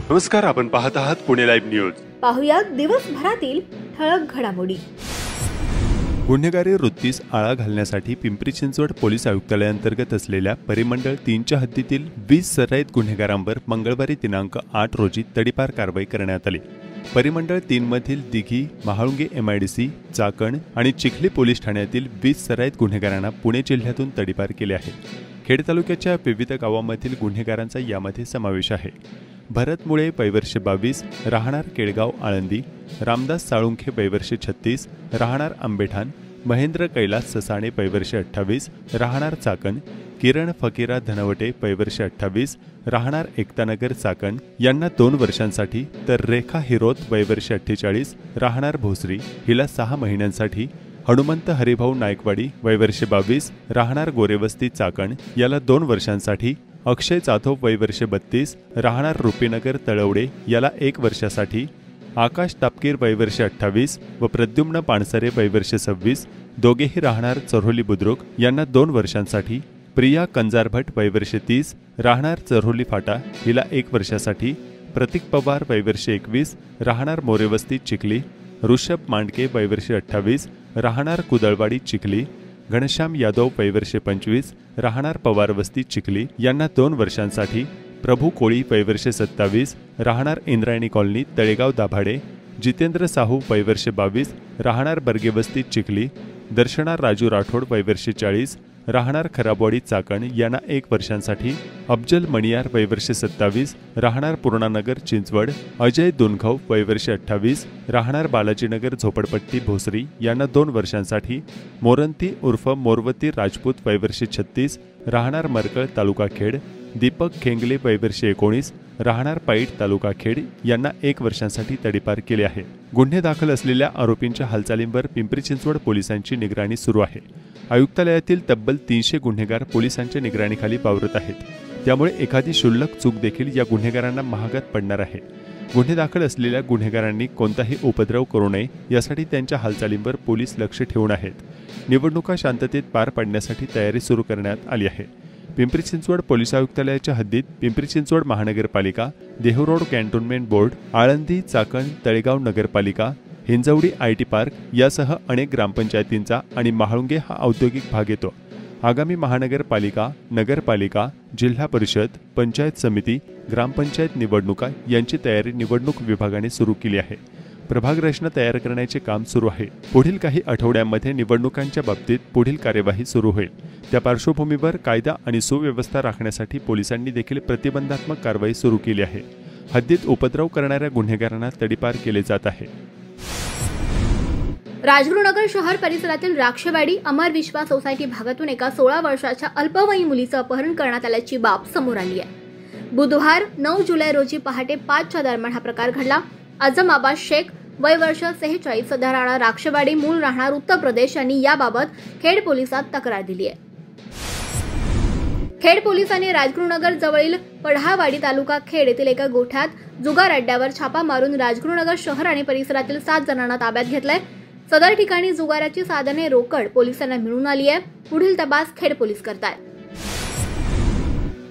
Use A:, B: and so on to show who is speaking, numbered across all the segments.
A: नमस्कार, आपण पाहत आहात पुणे लाईव्ह न्यूज।
B: पाहुयात दिवसभरातील ठळक घडामोडी।
A: गुन्हेगारी वृत्तीस आळा घालण्यासाठी पिंपरी चिंचवड पोलीस आयुक्तालयाअंतर्गत असलेल्या परिमंडळ 3च्या हद्दीतील 20 सराईत गुन्हेगारांवर मंगळवारी दिनांक 8 रोजी तडीपार कारवाई करण्यात आली। परिमंडळ 3 मधील दिघी, महाळुंगे MIDC, चाकण आणि चिखली पोलीस ठाण्यातील 20 सराईत गुन्हेगारांना पुणे जिल्ह्यातून तडीपार केले आहे। खेड तालुक्याच्या विविध गावांमधील गुन्हेगारांचा यामध्ये समावेश आहे। भरत मुळे वयवर्ष 22, राहणार केळगाव आळंदी, रामदास साळुंखे वयवर्ष 36, राहणार आंबेठाण, महेंद्र कैलास ससाणे वयवर्ष 28, राहणार चाकण, किरण फकीरा धनवटे वयवर्ष 28, राहणार एकतानगर चाकण यांना 2 वर्षांसाठी, तर रेखा हिरोत वयवर्ष 48, राहणार भोसरी हिला 6 महिन्यांसाठी, हनुमंत हरिभाऊ नायकवाडी वयवर्ष 22, राहणार गोरेवस्ती चाकण याला 2 वर्षांसाठी, अक्षय जाधव वयवर्ष 32, राहणार रुपीनगर तळवडे याला 1 वर्षासाठी, आकाश तापकीर वयवर्ष 28 व प्रद्युम्न पानसरे वयवर्ष 26 दोघेही राहणार चरोली बुद्रुक यांना 2 वर्षांसाठी, प्रिया कंजारभट वयवर्ष 30, राहणार चरोली फाटा हिला 1 वर्षासाठी, प्रतीक पवार वयवर्ष 21, राहणार मोरेवस्ती चिखली, ऋषभ मांडके वयवर्ष 28, राहणार कुदळवाडी चिखली, घनश्याम यादव वयवर्ष 25, राहणार पवारवस्ती चिखली यांना 2 वर्षांसाठी, प्रभू कोळी वयवर्ष 27, राहणार इंद्रायणी कॉलनी तळेगाव दाभाडे, जितेंद्र साहू वयवर्ष 22, राहणार बर्गेवस्ती चिखली, दर्शना राजू राठोड वयवर्ष 40, राहणार खराबवाडी चाकण यांना 1 वर्षांसाठी, अफजल मणियार वयवर्ष 27, राहणार पूर्णानगर चिंचवड, अजय दुनघव वयवर्ष 28, राहणार बालाजीनगर झोपडपट्टी भोसरी यांना 2 वर्षांसाठी, मोरंती उर्फ मोरवती राजपूत वयवर्ष 36, राहणार मरकळ तालुका खेड, दीपक खेंगले वयवर्ष 19, राहणार पाईट तालुका खेड यांना 1 वर्षांसाठी तडीपार केले आहे। गुन्हे दाखल असलेल्या आरोपींच्या हालचालींवर पिंपरी चिंचवड पोलिसांची निगराणी सुरू आहे। आयुक्तालयातील तब्बल 300 गुन्हेगार पोलिसांच्या निगराणीखाली वावरत आहेत, त्यामुळे एखादी क्षुल्लक चूक देखील या गुन्हेगारांना महागात पडणार आहे। गुन्हे दाखल असलेल्या गुन्हेगारांनी कोणताही उपद्रव करू नये यासाठी त्यांच्या हालचालींवर पोलीस लक्ष ठेवून आहेत। निवडणुका शांततेत पार पाडण्यासाठी तयारी सुरू करण्यात आली आहे। पिंपरी चिंचवड पोलीस आयुक्तालयाच्या हद्दीत पिंपरी चिंचवड महानगरपालिका, देहूरोड कॅन्टोन्मेंट बोर्ड, आळंदी, चाकण, तळेगाव नगरपालिका, हिंजवडी IT पार्क यासह अनेक ग्रामपंचायतींचा आणि महाळुंगे हा औद्योगिक भाग येतो। आगामी महानगरपालिका, नगरपालिका, जिल्हा परिषद, पंचायत समिती, ग्रामपंचायत निवडणुका यांची तयारी निवडणूक विभागाने सुरू केली आहे। प्रभाग रचना तयार करण्याचे काम सुरू आहे। पुढील काही आठवड्यांमध्ये निवडणुकांच्या बाबतीत पुढील कार्यवाही सुरू होईल। त्या पार्श्वभूमीवर कायदा आणि सुव्यवस्था राखण्यासाठी पोलिसांनी देखील प्रतिबंधात्मक कारवाई सुरू केली आहे। हद्दीत उपद्रव करणाऱ्या गुन्हेगारांना तडीपार केले जात आहे।
B: राजगुरुनगर शहर परिसरातील राक्षेवाडी अमर विश्वास सोसायटी भागातून एका 16 वर्षाच्या अल्पवयीन मुलीचं अपहरण करण्यात आल्याची बाब समोर आली आहे। बुधवार 9 जुलै रोजी पहाटे 5च्या दरम्यान हा प्रकार घडला। आझम आबाद शेख वयवर्ष 46 सध्या राहणार राक्षेवाडी, मूळ राहणार उत्तर प्रदेश यांनी याबाबत खेड पोलिसात तक्रार दिली आहे। खेड पोलिसांनी राजगुरुनगर जवळील पढावाडी तालुका खेड येथील एका गोठ्यात जुगार अड्ड्यावर छापा मारून राजगुरुनगर शहर आणि परिसरातील 7 जणांना ताब्यात घेतलंय। सदर ठिकाणी जुगाराची साधने रोकड पोलिसांना मिळून आली आहे। पुढील तपास खेड पोलीस करतायत।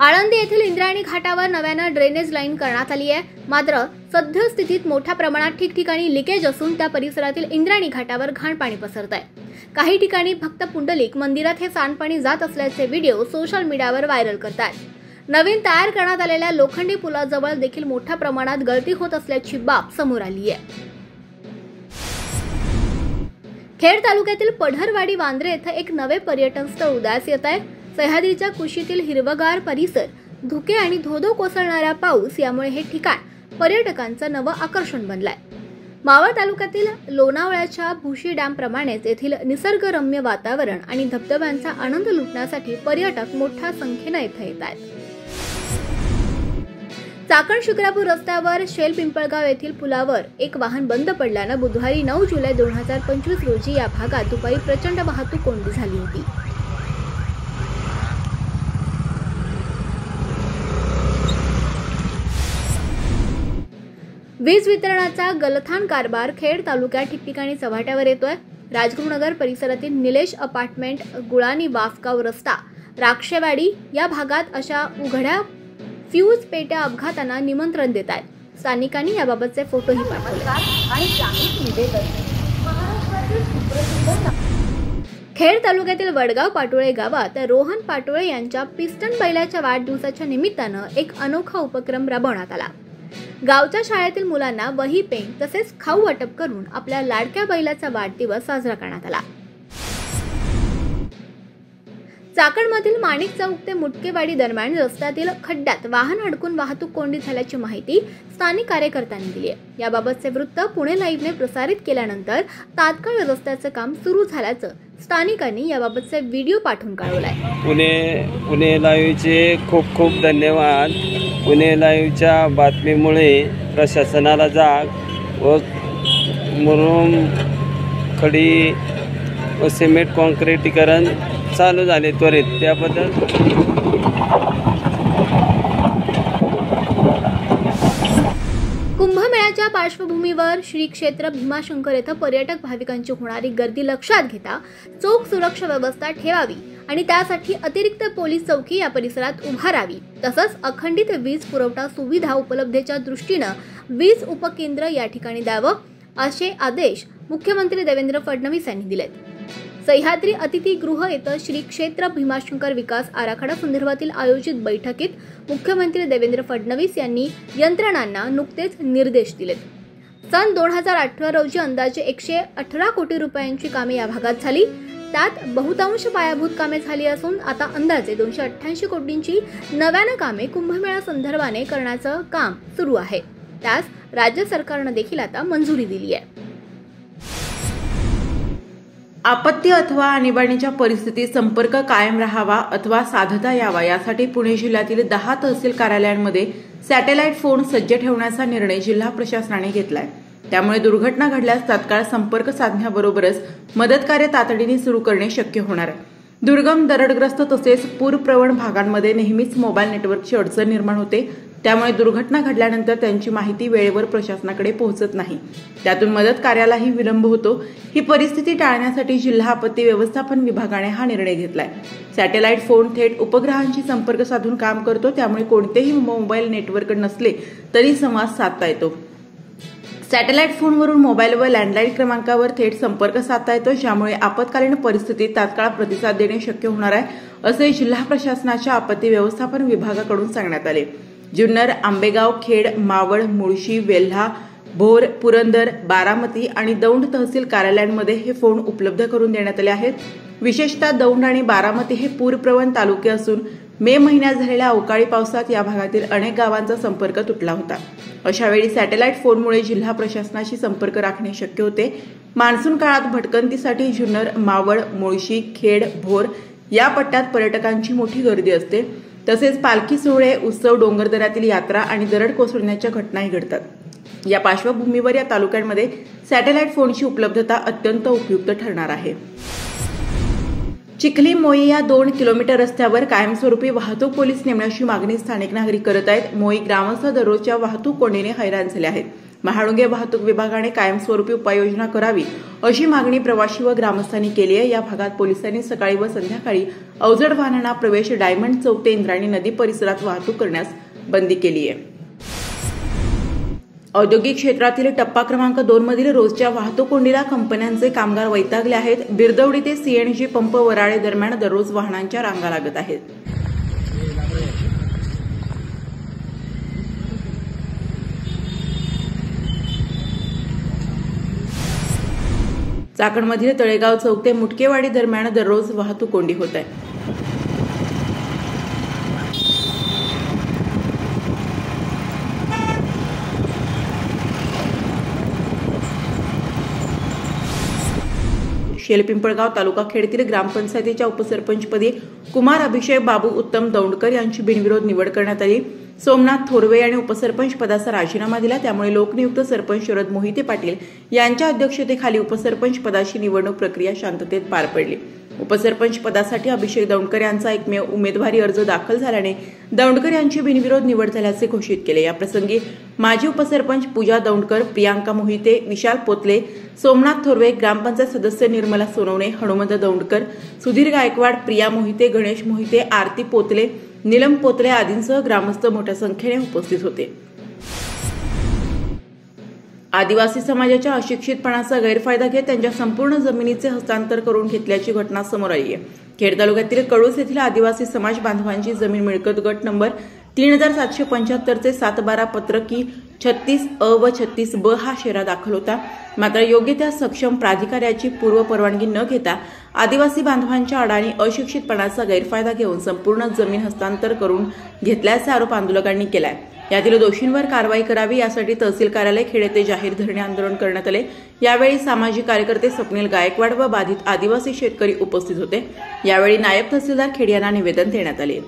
B: आळंदी येथील इंद्रायणी घाटावर नव्यानं ड्रेनेज लाईन करण्यात आली आहे, मात्र सद्यस्थितीत मोठ्या प्रमाणात ठिकठिकाणी लिकेज असून त्या परिसरातील इंद्रायणी घाटावर घाण पाणी पसरत आहे। काही ठिकाणी भक्त पुंडलिक मंदिरात हे सांडपाणी जात असल्याचे व्हिडिओ सोशल मीडियावर व्हायरल करतात। नवीन तयार करण्यात आलेल्या लोखंडी पुलाजवळ देखील मोठ्या प्रमाणात गळती होत असल्याची बाब समोर आली आहे। खेड तालुक्यातील पढरवाडी वांद्रे येथे एक नवे पर्यटन स्थळ उदयास येत आहे। सह्याद्रीच्या कुशीतील हिरवगार परिसर, धुके आणि धोधो कोसळणारा पाऊस यामुळे हे ठिकाण पर्यटकांचं नवं आकर्षण बनलंय। मावळ तालुक्यातील लोणावळ्याच्या भुशी डॅम प्रमाणेच येथील निसर्गरम्य वातावरण आणि धबधब्यांचा आनंद लुटण्यासाठी पर्यटक मोठ्या संख्येने येथे येत आहेत। चाकण शिक्रापूर रस्त्यावर शेल पिंपळगाव येथील पुलावर एक वाहन बंद पडल्यानं बुधवारी 9 जुलै 2025 रोजी या भागात दुपारी प्रचंड वाहतूक कोंडी झाली होती। वीज वितरणाचा गलथान कारभार खेड तालुक्यात ठिकठिकाणी चव्हाट्यावर येतोय। राजगुरुनगर परिसरातील निलेश अपार्टमेंट, गुळानी वाफगाव रस्ता, राक्षेवाडी या भागात अशा उघड्या फ्यूज पेट्या अपघातांना निमंत्रण देत आहेत। स्थानिकांनी याबाबतचे फोटोही पाठवले. खेड तालुक्यातील वडगाव पाटोळे गावात रोहन पाटोळे यांच्या पिस्टन बैलाच्या वाढदिवसाच्या निमित्तानं एक अनोखा उपक्रम राबवण्यात आला. गावच्या शाळेतील मुलांना वही, पेन तसेच खाऊ वाटप करून आपल्या लाडक्या बैलाचा वाढदिवस साजरा करण्यात आला. चाकणमधील माणिक चौक ते मुटकेवाडी दरम्यान रस्त्यातील खड्ड्यात वाहन अडकून वाहतूक कोंडी झाल्याची माहिती स्थानिक कार्यकर्त्यांनी दिली आहे. याबाबतचे वृत्त पुणे लाईव्हने प्रसारित केल्यानंतर तात्काळ रस्त्याचं काम सुरू झाल्याचं स्थानिकांनी याबाबतचे व्हिडिओ पाठवून कळवलाय.
C: पुणे लाईव्हचे खूप खूप धन्यवाद. पुणे लाईव्हच्या बातमीमुळे प्रशासनाला जाग व मुरुम, खडी व सिमेंट कॉन्क्रिटीकरण चालू झाले त्वरित. त्याबद्दल
B: कुंभमेळ्याच्या पार्श्वभूमीवर श्री क्षेत्र भीमाशंकर येथे पर्यटक भाविकांची होणारी गर्दी लक्षात घेता चोख सुरक्षा व्यवस्था ठेवावी आणि त्यासाठी अतिरिक्त पोलीस चौकी या परिसरात उभारावी. तसंच अखंडित वीज पुरवठा सुविधा उपलब्धतेच्या दृष्टीनं वीज उपकेंद्र या ठिकाणी द्यावं असे आदेश मुख्यमंत्री देवेंद्र फडणवीस यांनी दिलेत. सह्याद्री अतिथीगृह येथे श्री क्षेत्र भीमाशंकर विकास आराखडा संदर्भातील आयोजित बैठकीत मुख्यमंत्री देवेंद्र फडणवीस यांनी यंत्रणांना नुकतेच निर्देश दिलेत. सन 2018 रोजी अंदाजे 118 कोटी रुपयांची कामे या भागात झाली. त्यात बहुतांश पायाभूत कामे झाली असून आता अंदाजे 288 कोटींची नव्यानं कामे कुंभमेळा संदर्भाने करण्याचं काम सुरू आहे. त्यास राज्य सरकारनं देखील आता मंजुरी दिली आहे.
D: आपत्ती अथवा आणीबाणीच्या परिस्थितीत संपर्क कायम राहावा अथवा साधता यावा यासाठी पुणे जिल्ह्यातील 10 तहसील कार्यालयांमध्ये सॅटेलाइट फोन सज्ज ठेवण्याचा निर्णय जिल्हा प्रशासनाने घेतलाय. त्यामुळे दुर्घटना घडल्यास तात्काळ संपर्क साधण्याबरोबरच मदत कार्य तातडीने सुरू करणे शक्य होणार आहे. दुर्गम, दरडग्रस्त तसेच पूरप्रवण भागांमध्ये नेहमीच मोबाईल नेटवर्कची अडचण निर्माण होते. त्यामुळे दुर्घटना घडल्यानंतर त्यांची माहिती वेळेवर प्रशासनाकडे पोहोचत नाही. त्यातून मदत कार्यालाही विलंब होतो. ही परिस्थिती टाळण्यासाठी जिल्हा आपत्ती व्यवस्थापन विभागाने हा निर्णय घेतलाय. सॅटेलाइट फोन थेट उपग्रहांशी संपर्क साधून काम करतो. त्यामुळे कोणतेही मोबाईल नेटवर्क नसले तरी संवाद साधता येतो. सॅटेलाइट फोनवरून मोबाईल व लँडलाईन क्रमांकावर थेट संपर्क साधता येतो, ज्यामुळे आपत्कालीन परिस्थितीत तात्काळ प्रतिसाद देणे शक्य होणार आहे, असे जिल्हा प्रशासनाच्या आपत्ती व्यवस्थापन विभागाकडून सांगण्यात आले. जुन्नर, आंबेगाव, खेड, मावळ, मुळशी, वेल्हा, भोर, पुरंदर, बारामती आणि दौंड तहसील कार्यालयांमध्ये हे फोन उपलब्ध करून देण्यात आले आहेत. विशेषतः दौंड आणि बारामती हे पूरप्रवण तालुके असून मे महिन्यात झालेल्या अवकाळी पावसात या भागातील अनेक गावांचा संपर्क तुटला होता. अशावेळी सॅटेलाइट फोनमुळे जिल्हा प्रशासनाशी संपर्क राखणे शक्य होते. मान्सून काळात भटकंतीसाठी जुन्नर, मावळ, मुळशी, खेड, भोर या पट्ट्यात पर्यटकांची मोठी गर्दी असते. तसेच पालखी सोहळे, उत्सव, डोंगरदऱ्यातील यात्रा आणि दरड कोसळण्याच्या घटनाही घडतात. या पार्श्वभूमीवर या तालुक्यांमध्ये सॅटेलाइट फोनची उपलब्धता अत्यंत उपयुक्त ठरणार आहे. चिखली मोई या 2 किलोमीटर रस्त्यावर कायमस्वरूपी वाहतूक पोलीस नेमण्याची मागणी स्थानिक नागरिक करत आहेत. मोई ग्रामस्थ दररोजच्या वाहतूक कोंडीने हैराण झाले आहेत. महाळुंगे वाहतूक विभागाने कायमस्वरूपी उपाययोजना करावी अशी मागणी प्रवासी व ग्रामस्थांनी केली आहे. या भागात पोलिसांनी सकाळी व संध्याकाळी अवजड वाहनांना प्रवेश डायमंड चौक ते इंद्रायणी नदी परिसरात वाहतूक करण्यास बंदी केली आहे. औद्योगिक क्षेत्रातील टप्पा क्रमांक 2 मधील रोजच्या वाहतूक कोंडीला कंपन्यांचे कामगार वैतागले आहेत. बिरदवडी ते सीएनजी पंप वराळे दरम्यान दररोज वाहनांच्या रांगा लागत आहेत. चाकणमधील तळेगाव चौक ते मुटकेवाडी दरम्यान दररोज वाहतूक कोंडी होत आहे. शेलपिंपळगाव तालुका खेडतील ग्रामपंचायतीच्या उपसरपंचपदी कुमार अभिषेक बाबू उत्तम दौंडकर यांची बिनविरोध निवड करण्यात आली. सोमनाथ थोरवे यांनी उपसरपंच पदाचा राजीनामा दिला. त्यामुळे लोकनियुक्त सरपंच शरद मोहिते पाटील यांच्या अध्यक्षतेखाली उपसरपंच पदाची निवडणूक प्रक्रिया शांततेत पार पडली. उपसरपंच पदासाठी अभिषेक दौंडकर यांचा एकमेव उमेदवारी अर्ज दाखल झाल्याने दौंडकर यांची बिनविरोध निवड झाल्याचे घोषित केले. याप्रसंगी माजी उपसरपंच पूजा दौंडकर, प्रियांका मोहिते, विशाल पोतले, सोमनाथ थोरवे, ग्रामपंचायत सदस्य निर्मला सोनवणे, हनुमंत दौंडकर, सुधीर गायकवाड, प्रिया मोहिते, गणेश मोहिते, आरती पोतले, नीलम पोतले आदींसह ग्रामस्थ मोठ्या संख्येने उपस्थित होते. आदिवासी समाजाच्या अशिक्षितपणाचा गैरफायदा घेत त्यांच्या संपूर्ण जमिनीचे हस्तांतर करून घेतल्याची घटना समोर आली आहे। खेड तालुक्यातील कळूस येथील आदिवासी समाज बांधवांची जमीन मिळकत गट नंबर 3775 चे 712 पत्रकी 36A व 36B हा शेरा दाखल होता। मात्र योग्य त्या सक्षम प्राधिकाऱ्याची पूर्व परवानगी न घेता आदिवासी बांधवांच्या अडाणी अशिक्षितपणाचा गैरफायदा घेऊन संपूर्ण जमीन हस्तांतर करून घेतल्याचा आरोप आंदोलकांनी केलाय। यातील दोषींवर कारवाई करावी यासाठी तहसील कार्यालय खेड येथे जाहीर धरणे आंदोलन करण्यात आले। यावेळी सामाजिक कार्यकर्ते स्वप्नील गायकवाड व बाधित आदिवासी शेतकरी उपस्थित होते। यावेळी नायब तहसीलदार खेड यांना निवेदन देण्यात आले।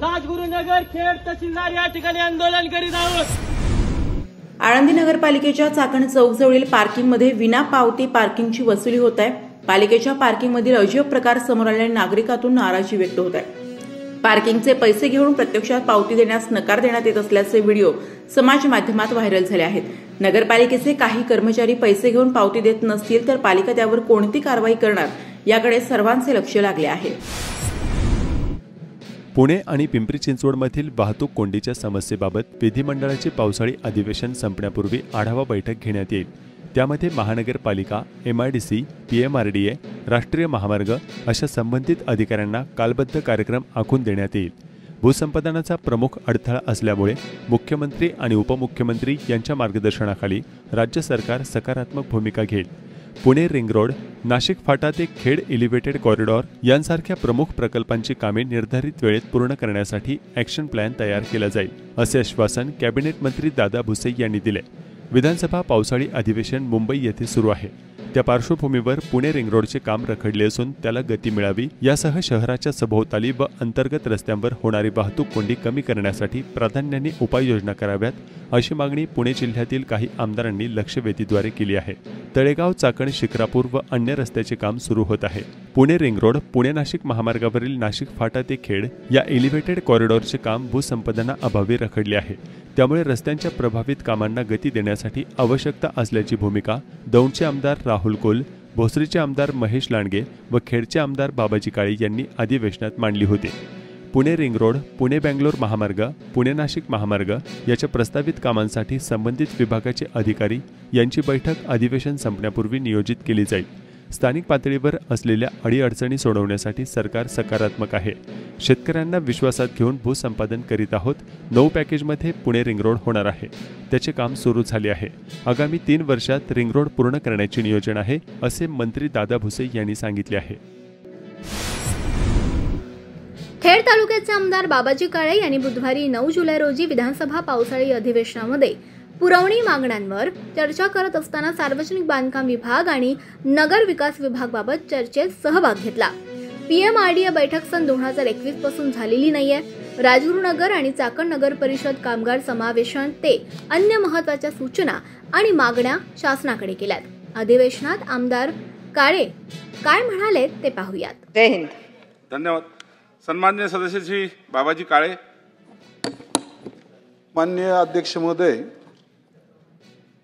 E: राजगुरुनगर खेड तहसीलदार या ठिकाणी आंदोलन करीत आहोत।
D: आळंदी नगरपालिकेच्या चाकण चौकजवळील पार्किंगमध्ये विना पावती पार्किंगची वसुली होत आहे। पालिकेच्या पार्किंगमधील अजब प्रकार समोर आल्याने नागरिकातून नाराजी व्यक्त होत आहे। पार्किंगचे पैसे घेऊन प्रत्यक्षात पावती देण्यास नकार देण्यात येत असल्याचे व्हिडिओ समाज माध्यमात व्हायरल झाले आहेत। नगरपालिकेचे काही कर्मचारी पैसे घेऊन पावती देत नसतील तर पालिका त्यावर कोणती कारवाई करणार याकडे सर्वांचे लक्ष लागले आहे।
A: पुणे आणि पिंपरी चिंचवडमधील वाहतूक कोंडीच्या समस्येबाबत विधिमंडळाचे पावसाळी अधिवेशन संपण्यापूर्वी आढावा बैठक घेण्यात येईल। त्यामध्ये महानगरपालिका, MIDC, PMRDA, राष्ट्रीय महामार्ग अशा संबंधित अधिकाऱ्यांना कालबद्ध कार्यक्रम आखून देण्यात येईल। भूसंपादनाचा प्रमुख अडथळा असल्यामुळे मुख्यमंत्री आणि उपमुख्यमंत्री यांच्या मार्गदर्शनाखाली राज्य सरकार सकारात्मक भूमिका घेईल। पुणे रिंग रोड, नाशिक फाटा ते खेड एलिव्हेटेड कॉरिडॉर यांसारख्या प्रमुख प्रकल्पांची कामे निर्धारित वेळेत पूर्ण करण्यासाठी ॲक्शन प्लॅन तयार केला जाईल, असे आश्वासन कॅबिनेट मंत्री दादा भुसे यांनी दिले। विधानसभा पावसाळी अधिवेशन मुंबई येथे सुरू आहे। त्या पार्श्वभूमीवर पुणे रिंग रोडचे काम रखडले असून त्याला गती मिळावी यासह शहराच्या सभोवताली व अंतर्गत रस्त्यांवर होणारी वाहतूक कोंडी कमी करण्यासाठी प्राधान्याने उपाययोजना कराव्यात, अशी मागणी पुणे जिल्ह्यातील काही आमदारांनी लक्षवेधीद्वारे केली आहे। तळेगाव, चाकण, शिक्रापूर व अन्य रस्त्याचे काम सुरू होत आहे। पुणे रिंग रोड, पुणे नाशिक महामार्गावरील नाशिक फाटा ते खेड या एलिव्हेटेड कॉरिडॉरचे काम भूसंपादना अभावी रखडले आहे। त्यामुळे रस्त्यांच्या प्रभावित कामांना गती देण्यासाठी आवश्यकता असल्याची भूमिका दौंडचे आमदार राहुल कोल, भोसरीचे आमदार महेश लांडगे व खेडचे आमदार बाबाजी काळे यांनी अधिवेशनात मांडली होती। पुणे रिंग रोड, पुणे बेंगलोर महामार्ग, पुणे नाशिक महामार्ग याच्या प्रस्तावित कामांसाठी संबंधित विभागाचे अधिकारी यांची बैठक अधिवेशन संपण्यापूर्वी नियोजित केली जाईल। स्थानिक पातळीवर असलेल्या अडीअडचणी सोडवण्यासाठी सरकार सकारात्मक आहे। शेतकऱ्यांना विश्वासात घेऊन भूसंपादन करीत आहोत। 9 पॅकेजमध्ये पुणे रिंग रोड होणार आहे। त्याचे काम सुरू झाले आहे। आगामी 3 वर्षात रिंग रोड पूर्ण करण्याचे नियोजन आहे, असे मंत्री दादा भुसे यांनी सांगितले आहे।
B: खेड तालुक्याचे आमदार बाबाजी काळे यांनी बुधवारी 9 जुलै रोजी विधानसभा पावसाळी अधिवेशनामध्ये पुरवणी मागण्यांवर चर्चा करत असताना सार्वजनिक बांधकाम विभाग आणि नगर विकास विभागाबाबत चर्चेत सहभाग घेतला। PMRDA बैठक सन 2021 पासून झालेली नाहीये। राजगुरुनगर आणि चाकण नगर परिषद कामगार समावेशन ते अन्य महत्त्वाच्या सूचना आणि मागण्या शासनाकडे केल्यात। अधिवेशनात आमदार काळे काय म्हणाले ते पाहूयात।
F: जय हिंद।
G: धन्यवाद। सन्माननीय सदस्य श्री बाबाजी काळे।
H: माननीय अध्यक्ष महोदय,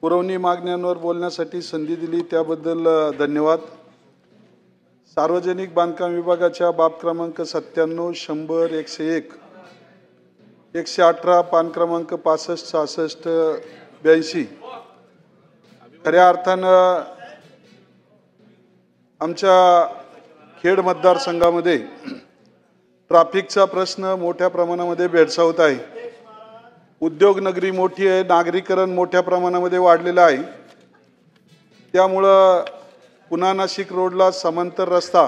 H: पुरवणी मागण्यांवर बोलण्यासाठी संधी दिली त्याबद्दल धन्यवाद। सार्वजनिक बांधकाम विभागाच्या बाब क्रमांक 97, 100, 101, 118, पान क्रमांक 65, 66, 82 खऱ्या अर्थानं आमच्या खेड मतदारसंघामध्ये ट्रॅफिकचा प्रश्न मोठ्या प्रमाणामध्ये भेडसावत आहे। उद्योग नगरी मोठी आहे, नागरीकरण मोठ्या प्रमाणामध्ये वाढलेलं आहे। त्यामुळं पुणा नाशिक रोडला समांतर रस्ता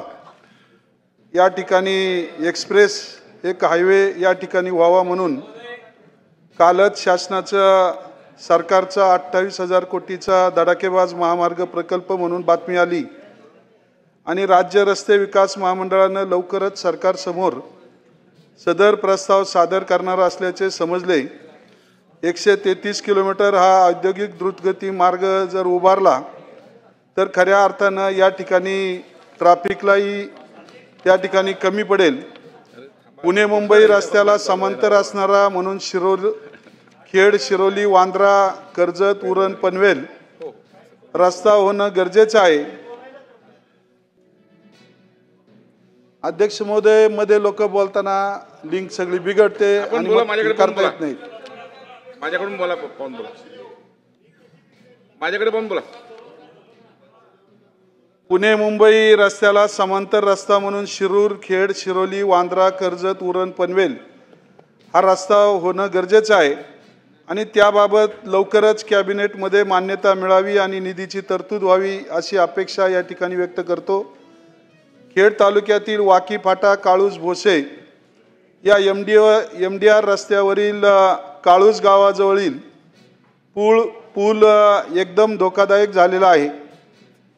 H: या ठिकाणी एक्सप्रेस एक हायवे या ठिकाणी व्हावा म्हणून कालच शासनाचं सरकारचा 28,000 कोटीचा धडाकेबाज महामार्ग प्रकल्प म्हणून बातमी आली आणि राज्य रस्ते विकास महामंडळानं लवकरच सरकारसमोर सदर प्रस्ताव सादर करणार असल्याचे समजले। 133 किलोमीटर हा औद्योगिक द्रुतगती मार्ग जर उभारला तर खऱ्या अर्थानं या ठिकाणी ट्रॅफिकलाही त्या ठिकाणी कमी पडेल। पुणे मुंबई रस्त्याला समांतर असणारा म्हणून खेड, शिरोली, वांद्रा, कर्जत, उरण, पनवेल रस्ता होणं गरजेचं आहे। अध्यक्ष महोदय, मध्ये लोक बोलताना लिंक सगळी बिघडते आणि
G: बोला,
H: मग
G: माझ्याकडे
H: करता
G: बोला.
H: येत नाही.
G: माझ्याकडून बोला, पाहून बोला. माझ्याकडे पाहून बोला.
H: पुणे मुंबई रस्त्याला समांतर रस्ता म्हणून शिरूर, खेड, शिरोली, वांद्रा, कर्जत, उरण, पनवेल हा रस्ता होणं गरजेचं आहे आणि त्याबाबत लवकरच कॅबिनेटमध्ये मान्यता मिळावी आणि निधीची तरतूद व्हावी अशी अपेक्षा या ठिकाणी व्यक्त करतो. खेड तालुक्यातील वाकी फाटा, काळूज, भोसे या MDR रस्त्यावरील काळूज गावाजवळील पूल एकदम धोकादायक झालेला आहे.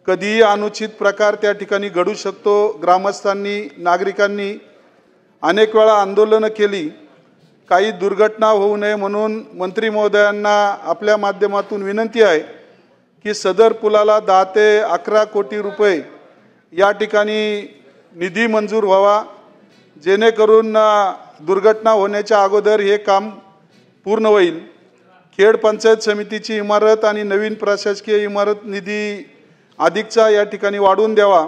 H: कधीही अनुचित प्रकार त्या ठिकाणी घडू शकतो. ग्रामस्थांनी, नागरिकांनी अनेक वेळा आंदोलनं केली. काही दुर्घटना होऊ नये म्हणून मंत्री महोदयांना आपल्या माध्यमातून विनंती आहे की सदर पुलाला 10 ते 11 कोटी रुपये या ठिकाणी निधी मंजूर व्हावा, जेणेकरून दुर्घटना होण्याच्या अगोदर हे काम पूर्ण होईल. खेड पंचायत समितीची इमारत आणि नवीन प्रशासकीय इमारत निधी अधिकचा या ठिकाणी वाढवून द्यावा.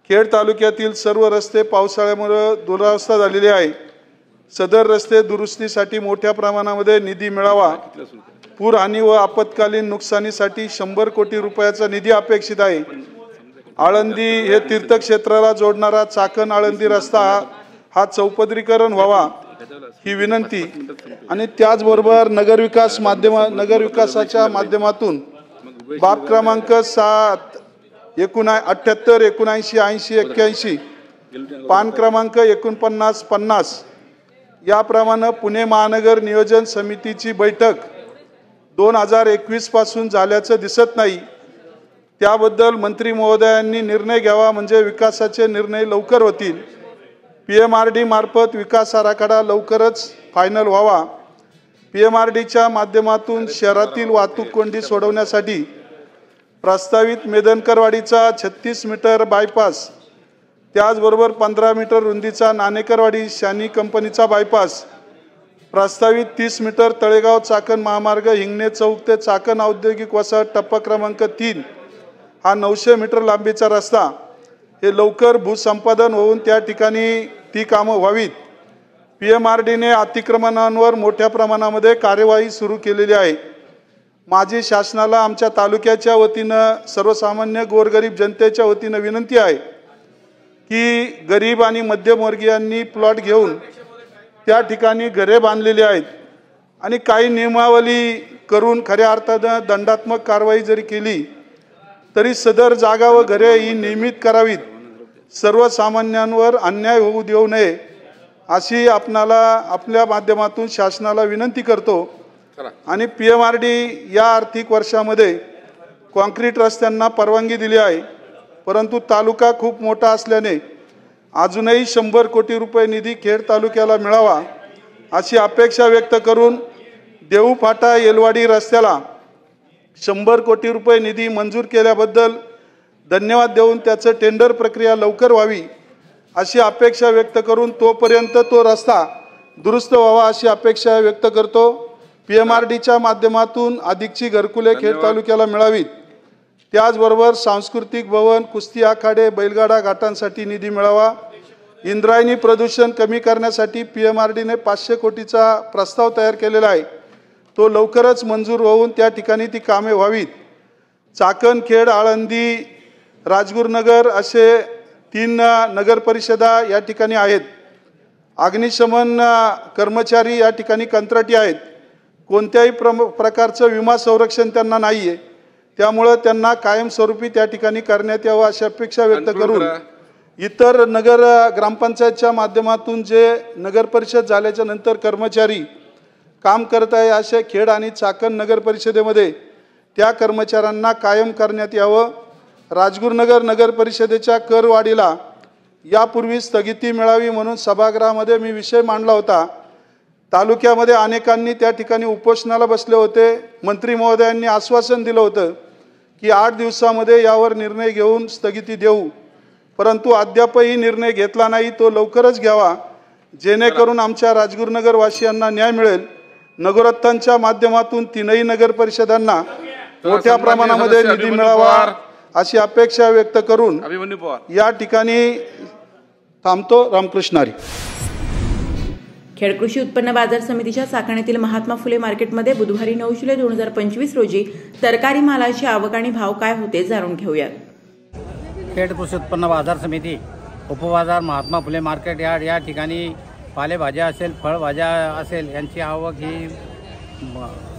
H: खेड तालुक्यातील सर्व रस्ते पावसाळ्यामुळे दुरावस्था झालेली आहे. सदर रस्ते दुरुस्तीसाठी मोठ्या प्रमाणामध्ये निधी मिळावा. पूरहानी व आपत्कालीन नुकसानीसाठी 100 कोटी रुपयाचा निधी अपेक्षित आहे. आळंदी हे तीर्थक्षेत्राला जोडणारा चाकण आळंदी रस्ता हा चौपदरीकरण व्हावा ही विनंती आणि त्याचबरोबर नगरविकासाच्या माध्यमातून बाब क्रमांक 7 78 79 80 81 पान क्रमांक 49 50 याप्रमाणे पुणे महानगर नियोजन समितीची बैठक 2021 पासून झाल्याचं दिसत नाही. त्याबद्दल मंत्री महोदयांनी निर्णय घ्यावा म्हणजे विकासाचे निर्णय लवकर होतील. PMRD मार्फत विकास आराखडा लवकरच फायनल व्हावा. PMRDच्या माध्यमातून शहरातील वाहतूक कोंडी सोडवण्यासाठी प्रस्तावित मेदनकरवाडीचा 36 मीटर बायपास, त्याचबरोबर 15 मीटर रुंदीचा नाणेकरवाडी शानी कंपनीचा बायपास, प्रस्तावित 30 मीटर तळेगाव चाकण महामार्ग हिंगणे चौक ते चाकण औद्योगिक वसाहत टप्पा क्रमांक 3 हा 900 मीटर लांबीचा रस्ता हे लवकर भूसंपादन होऊन त्या ठिकाणी ती कामं व्हावीत. PMRDने अतिक्रमणांवर मोठ्या प्रमाणामध्ये कार्यवाही सुरू केलेली आहे. माझी शासनाला आमच्या तालुक्याच्या वतीनं सर्वसामान्य गोरगरीब जनतेच्या वतीनं विनंती आहे की गरीब आणि मध्यमवर्गीयांनी प्लॉट घेऊन त्या ठिकाणी घरे बांधलेली आहेत आणि काही नियमावली करून खऱ्या अर्थानं दंडात्मक कारवाई जरी केली तरी सदर जागा व घरे ही नियमित करावीत. सर्वसामान्यांवर अन्याय होऊ देऊ नये अशी आपल्या माध्यमातून शासनाला विनंती करतो. आणि PMRD या आर्थिक वर्षामध्ये कॉन्क्रीट रस्त्यांना परवानगी दिली आहे, परंतु तालुका खूप मोठा असल्याने अजूनही 100 कोटी रुपये निधी खेड तालुक्याला मिळावा अशी अपेक्षा व्यक्त करून देऊ फाटा येलवाडी रस्त्याला 100 कोटी रुपये निधी मंजूर केल्याबद्दल धन्यवाद देऊन त्याचं टेंडर प्रक्रिया लवकर व्हावी अशी अपेक्षा व्यक्त करून तोपर्यंत तो रस्ता दुरुस्त व्हावा अशी अपेक्षा व्यक्त करतो. PMRDच्या माध्यमातून अधिकची घरकुले खेड तालुक्याला मिळावीत. त्याचबरोबर सांस्कृतिक भवन, कुस्ती आखाडे, बैलगाडा घाटांसाठी निधी मिळावा. इंद्रायणी प्रदूषण कमी करण्यासाठी PMRDने 500 कोटीचा प्रस्ताव तयार केलेला आहे. तो लवकरच मंजूर होऊन त्या ठिकाणी ती कामे व्हावीत. चाकण, खेड, आळंदी, राजगुरुनगर असे 3 नगर परिषदा या ठिकाणी आहेत. अग्निशमन कर्मचारी या ठिकाणी कंत्राटी आहेत. कोणत्याही प्रकारचं विमा संरक्षण त्यांना नाही आहे. त्यामुळं त्यांना कायमस्वरूपी त्या ठिकाणी करण्यात यावं अशी अपेक्षा व्यक्त करून इतर ग्रामपंचायतच्या माध्यमातून जे नगर परिषद झाल्याच्या नंतर कर्मचारी काम करत आहे अशा खेड आणि चाकण नगर परिषदेमध्ये त्या कर्मचाऱ्यांना कायम करण्यात यावं. राजगुरुनगर नगर परिषदेच्या करवाढीला यापूर्वी स्थगिती मिळावी म्हणून सभागृहामध्ये मी विषय मांडला होता. तालुक्यामध्ये अनेकांनी त्या ठिकाणी उपोषणाला बसले होते. मंत्री महोदयांनी आश्वासन दिलं होतं की 8 दिवसामध्ये यावर निर्णय घेऊन स्थगिती देऊ, परंतु अद्यापही निर्णय घेतला नाही. तो लवकरच घ्यावा जेणेकरून आमच्या राजगुरुनगर वासियांना न्याय मिळेल. नगरोत्थानच्या माध्यमातून 3ही नगर परिषदांना मोठ्या प्रमाणामध्ये निधी मिळावा अशी अपेक्षा व्यक्त करून या ठिकाणी थांबतो. रामकृष्ण हरी.
D: खेड कृषी उत्पन्न बाजार समितीच्या चाकण्यातील महात्मा फुले मार्केटमध्ये बुधवारी 9 जुलै 2025 रोजी तरकारी मालाची आवक आणि भाव काय होते जाणून घेऊयात.
F: खेड कृषी उत्पन्न बाजार समिती उपबाजार महात्मा फुले मार्केट यार्ड या ठिकाणी पालेभाज्या असेल, फळभाज्या असेल यांची आवक ही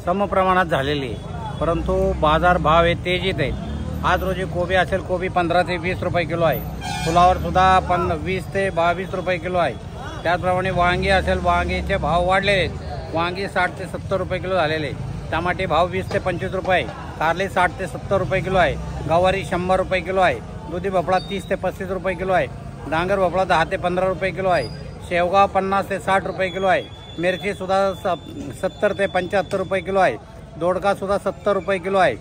F: समप्रमाणात झालेली आहे, परंतु बाजार भाव हे तेजीत आहेत. आज रोजी कोबी असेल, कोबी 15 ते 20 रुपये किलो आहे. फुलावर सुद्धा 20 ते 22 रुपये किलो आहे. त्याचप्रमाणे वांगी असेल, वांगीचे भाव वाढलेले आहेत. वांगी 60 ते 70 रुपये किलो झालेले. टमाटे भाव 20 ते 25 रुपये. कारले 60 ते 70 रुपये किलो आहे. गवारी 100 रुपये किलो आहे. दुधी भोपळा 30 ते 35 रुपये किलो आहे. डांगर भोपळा 10 ते 15 रुपये किलो आहे. शेवगा 50 ते 60 रुपये किलो आहे. मिरची सुद्धा 70 ते 75 रुपये किलो आहे. दोडका सुद्धा 70 रुपये किलो आहे.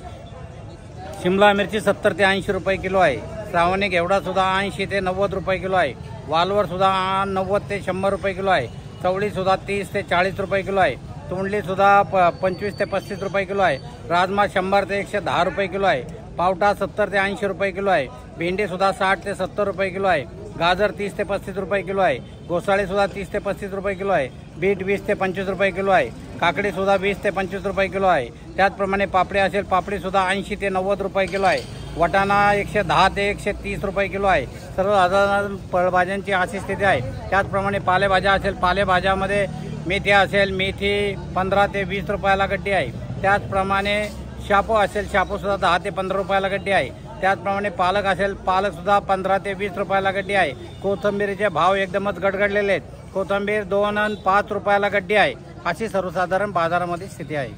F: शिमला मिरची 70 ते 80 रुपये किलो आहे. श्रावणी घेवडा सुद्धा 80 ते 90 रुपये किलो आहे. वालवर सुद्धा 90 ते 100 रुपये किलो आहे. चवळी सुद्धा 30 ते 40 रुपये किलो आहे. तोंडली सुद्धा 25 ते 35 रुपये किलो आहे. राजमा 100 ते 110 रुपये किलो आहे. पावटा 70 ते 80 रुपये किलो आहे. भेंडी सुद्धा 60 ते 70 रुपये किलो आहे. गाजर 30 ते 35 रुपये किलो आहे. घोसाळी सुद्धा 30 ते 35 रुपये किलो आहे. बीट 20 ते 25 रुपये किलो आहे. काकडी सुद्धा 20 ते 25 रुपये किलो आहे. त्याचप्रमाणे पापडी असेल, पापडी सुद्धा 80 ते 90 रुपये किलो आहे. वाटाणा 110 ते 130 रुपये किलो आहे. सर्वसाधारण फळभाज्यांची अशी स्थिती आहे. त्याचप्रमाणे पालेभाज्या असेल, पालेभाज्यामध्ये मेथी असेल, मेथी 15 ते 20 रुपयाला गड्डी आहे. त्याचप्रमाणे शापू असेल, शापू सुद्धा 10 ते 15 रुपयाला गड्डी आहे. त्याचप्रमाणे पालक असेल, पालक सुद्धा 15 ते 20 रुपयाला गड्डी आहे. कोथिंबीरीचे भाव एकदमच गडगडलेले आहेत. कोथिंबीर 2 आणि 5 रुपयाला गड्डी आहे. अशी सर्वसाधारण बाजारामध्ये स्थिती आहे.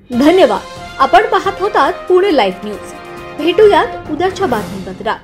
B: धन्यवाद. आपण पाहत होतात पुणे लाईव्ह न्यूज. भेटूयात उद्याच्या बातमीपत्रात.